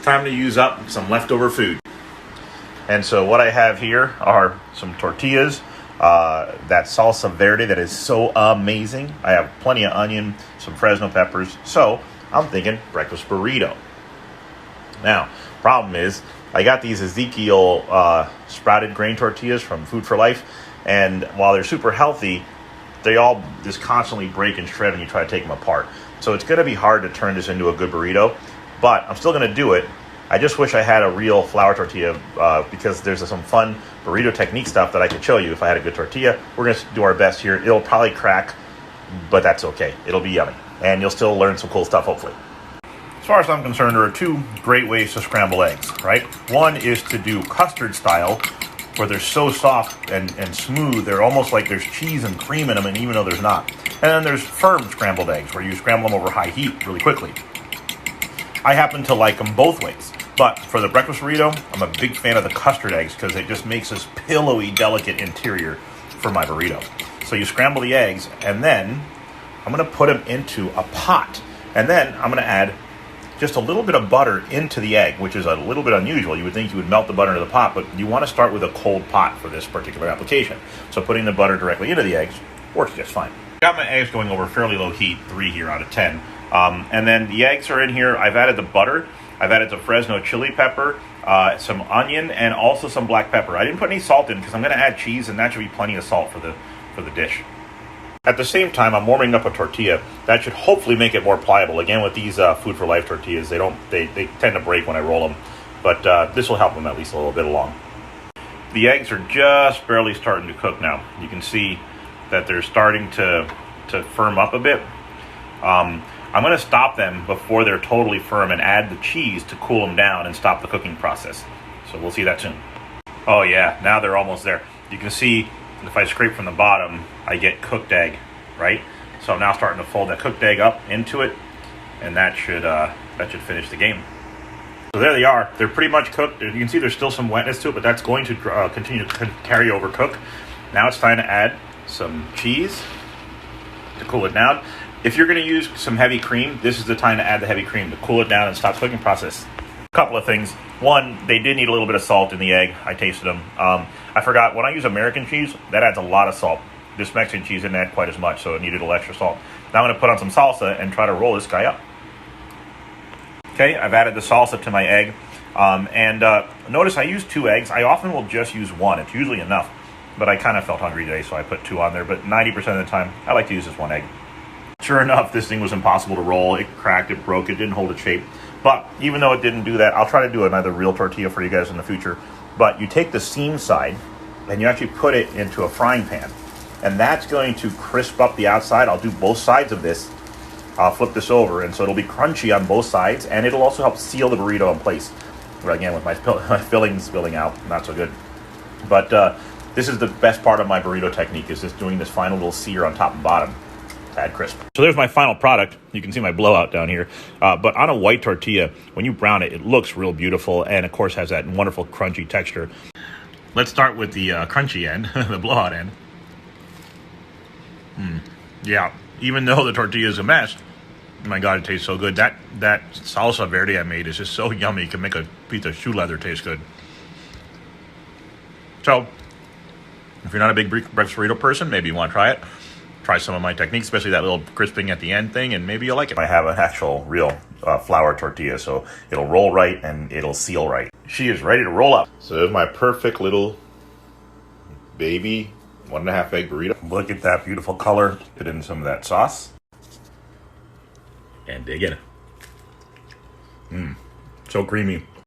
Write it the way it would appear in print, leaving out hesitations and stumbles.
time to use up some leftover food. And so what I have here are some tortillas, that salsa verde that is so amazing. I have plenty of onion, some Fresno peppers. So I'm thinking breakfast burrito. Now, problem is, I got these Ezekiel sprouted grain tortillas from Food for Life, and while they're super healthy, they all just constantly break and shred when you try to take them apart. So it's going to be hard to turn this into a good burrito, but I'm still going to do it. I just wish I had a real flour tortilla because there's some fun burrito technique stuff that I could show you if I had a good tortilla. We're going to do our best here. It'll probably crack, but that's okay. It'll be yummy, and you'll still learn some cool stuff, hopefully. As far as I'm concerned, there are two great ways to scramble eggs, right? One is to do custard style, where they're so soft and smooth, they're almost like there's cheese and cream in them, and even though there's not. And then there's firm scrambled eggs, where you scramble them over high heat really quickly. I happen to like them both ways, but for the breakfast burrito, I'm a big fan of the custard eggs because it just makes this pillowy, delicate interior for my burrito. So you scramble the eggs, and then I'm going to put them into a pot, and then I'm going to add just a little bit of butter into the egg, which is a little bit unusual. You would think you would melt the butter into the pot, but you want to start with a cold pot for this particular application. So putting the butter directly into the eggs works just fine. Got my eggs going over fairly low heat, 3 here out of 10. And then the eggs are in here. I've added the butter. I've added the Fresno chili pepper, some onion, and also some black pepper. I didn't put any salt in because I'm going to add cheese, and that should be plenty of salt for the dish. At the same time, I'm warming up a tortilla. That should hopefully make it more pliable. Again, with these Food for Life tortillas, they tend to break when I roll them. But this will help them at least a little bit along. The eggs are just barely starting to cook now. You can see that they're starting to firm up a bit. I'm going to stop them before they're totally firm and add the cheese to cool them down and stop the cooking process. So we'll see that soon. Oh yeah, now they're almost there. You can see if I scrape from the bottom, I get cooked egg, right? So I'm now starting to fold that cooked egg up into it, and that should finish the game. So there they are. They're pretty much cooked. You can see there's still some wetness to it, but that's going to continue to carry over cook. Now it's time to add some cheese to cool it down. If you're going to use some heavy cream, this is the time to add the heavy cream to cool it down and stop the cooking process. A couple of things. One, they did need a little bit of salt in the egg. I tasted them. I forgot, when I use American cheese, that adds a lot of salt. This Mexican cheese didn't add quite as much, so it needed a little extra salt. Now I'm going to put on some salsa and try to roll this guy up. Okay, I've added the salsa to my egg. Notice I used 2 eggs. I often will just use 1. It's usually enough. But I kind of felt hungry today, so I put 2 on there. But 90% of the time, I like to use this 1 egg. Sure enough, this thing was impossible to roll. It cracked, it broke, it didn't hold its shape. But even though it didn't do that, I'll try to do another real tortilla for you guys in the future. But you take the seam side and you actually put it into a frying pan. And that's going to crisp up the outside. I'll do both sides of this. I'll flip this over, and so it'll be crunchy on both sides, and it'll also help seal the burrito in place. But again, with my filling spilling out, not so good. But this is the best part of my burrito technique, is just doing this final little sear on top and bottom. Add crisp. So there's my final product. You can see my blowout down here. But on a white tortilla, when you brown it, it looks real beautiful, and of course has that wonderful crunchy texture. Let's start with the crunchy end, the blowout end. Yeah, even though the tortilla is a mess, my God, it tastes so good. That salsa verde I made is just so yummy. It can make a piece of shoe leather taste good. So, if you're not a big breakfast burrito person, maybe you want to try it. Try some of my techniques, especially that little crisping at the end thing, and maybe you'll like it. I have an actual real flour tortilla, so it'll roll right and it'll seal right. She is ready to roll up. So there's my perfect little baby 1.5 egg burrito. Look at that beautiful color. Put in some of that sauce. And dig in. So creamy.